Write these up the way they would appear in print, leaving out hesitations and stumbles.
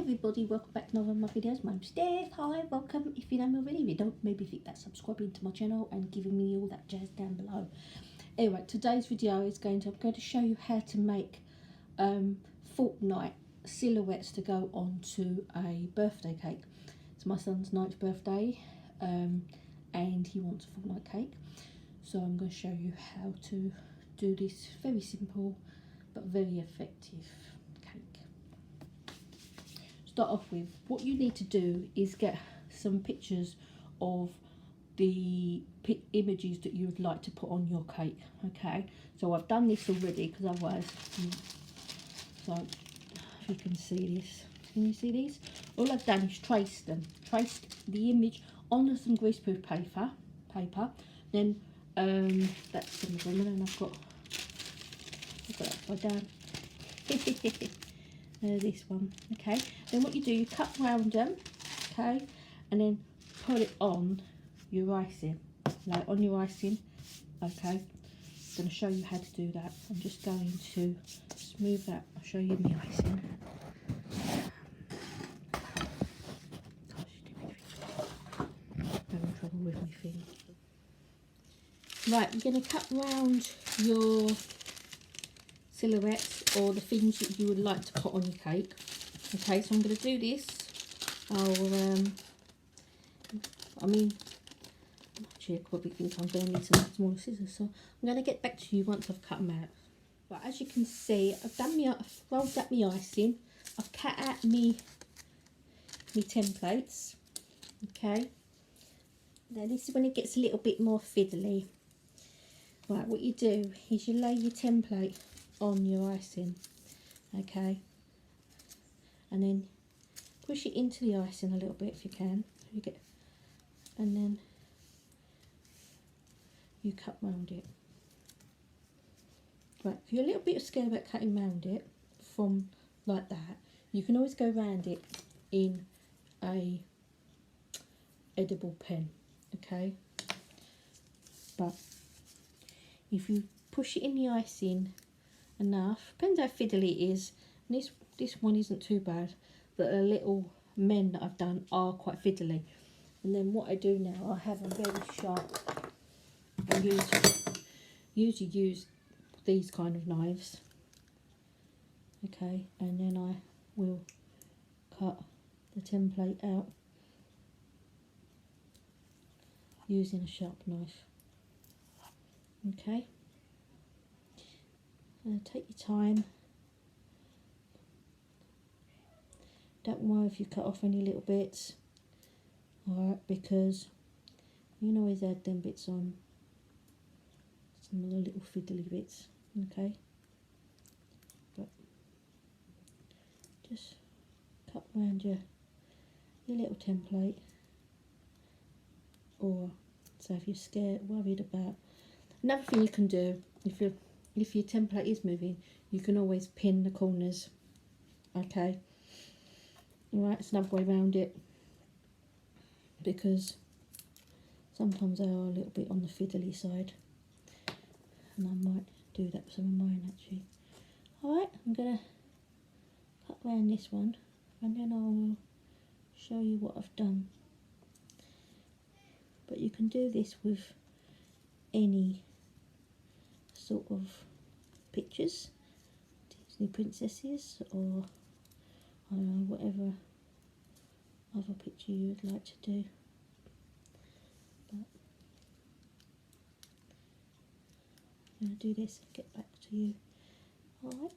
everybody, welcome back to another of my videos. My name's Steph. Hi, welcome. If you know me already, if you don't, maybe think that subscribing to my channel and giving me all that jazz down below. Anyway, today's video is I'm going to show you how to make Fortnite silhouettes to go onto a birthday cake. It's my son's 9th birthday and he wants a Fortnite cake. So I'm going to show you how to do this very simple but very effective cake. Start off with, what you need to do is get some pictures of the images that you would like to put on your cake. Okay, so I've done this already because otherwise, so if you can see this, can you see these? All I've done is traced the image onto some greaseproof paper, then that's some of them, and I've got that upside down. This one. Okay, then what you do, you cut round them, okay, and then put it on your icing, like on your icing. Okay, I'm going to show you how to do that. I'm just going to smooth that. I'll show you my icing. Having trouble with my thing. Right, you're going to cut round your silhouettes or the things that you would like to put on your cake. Okay, so I'm going to do this. Actually I probably think I'm going to need some smaller scissors, so I'm going to get back to you once I've cut them out. Right, as you can see, I've rolled up my icing, I've cut out me templates. Okay, now this is when it gets a little bit more fiddly. Right, what you do is you lay your template on your icing, okay, and then push it into the icing a little bit if you can, and then you cut round it. Right, if you're a little bit scared about cutting round it from like that, you can always go round it in a edible pen, okay, but if you push it in the icing enough, depends how fiddly it is, and this one isn't too bad, but the little men that I've done are quite fiddly. And then what I do now, I have a very sharp, I usually use these kind of knives, okay, and then I will cut the template out using a sharp knife. Okay, take your time. Don't worry if you cut off any little bits, alright, because you can always add them bits on, some of the little fiddly bits, okay, but just cut around your little template, or so if you're worried about. Another thing you can do, if your template is moving, you can always pin the corners, okay. Alright, it's another way around it, because sometimes they are a little bit on the fiddly side, and I might do that with some of mine actually. Alright, I'm going to cut around this one, and then I will show you what I've done. But you can do this with any sort of pictures, Disney princesses, or I don't know, whatever other picture you would like to do. But I'm going to do this and get back to you. Alright,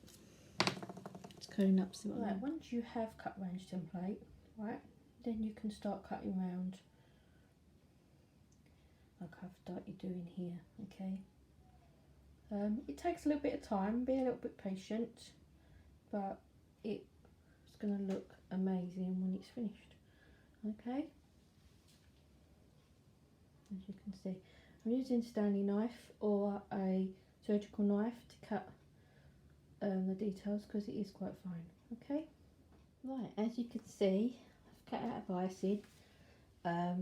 it's cutting up some. Right, once you have cut round your template, right, then you can start cutting round like I've started doing here, okay. It takes a little bit of time, be a little bit patient, but it's going to look amazing when it's finished, okay. As you can see, I'm using a Stanley knife or a surgical knife to cut the details, because it is quite fine, okay. Right, as you can see, I've cut out of icing, a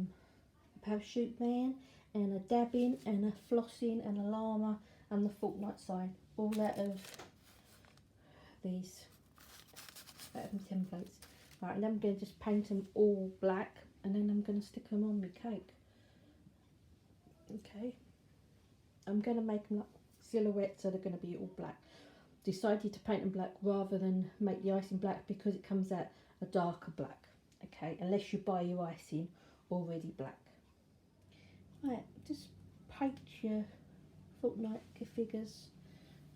parachute man, and a dabbing, and a flossing, and a llama, and the Fortnite sign, all out of these templates. Right, and then I'm going to just paint them all black, and then I'm going to stick them on my cake. Okay, I'm going to make them like silhouettes, so they're going to be all black. Decided to paint them black rather than make the icing black because it comes out a darker black. Okay, unless you buy your icing already black. Right, just paint your Fortnite figures.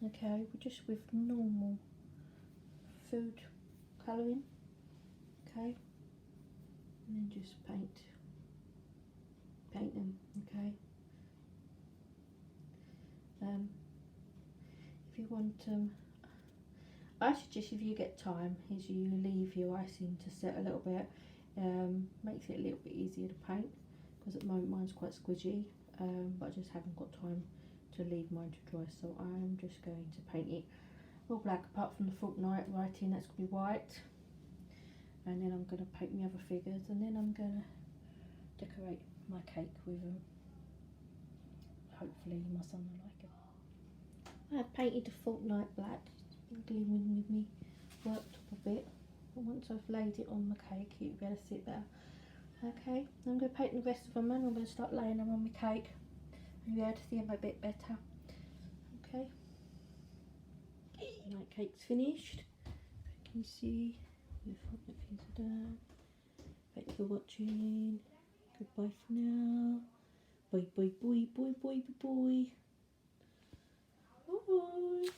Okay, just with normal food colouring. Okay, and then just paint them. Okay. If you want I suggest if you get time is you leave your icing to set a little bit. Makes it a little bit easier to paint, because at the moment mine's quite squidgy, but I just haven't got time to leave mine to dry, so I'm just going to paint it all black apart from the Fortnite writing, that's going to be white, and then I'm going to paint my other figures, and then I'm going to decorate my cake with them. Hopefully my son will like it. I've painted the Fortnite black, gleaming with me, worked up a bit, but once I've laid it on my cake it'll be able to sit there. Okay, I'm going to paint the rest of them, and I'm going to start laying them on my cake and you'll be able to see them a bit better. Okay, my cake's finished. Can you see the Fortnite things are done? Thank you for watching. Goodbye for now. Bye bye bye bye bye bye bye. Bye.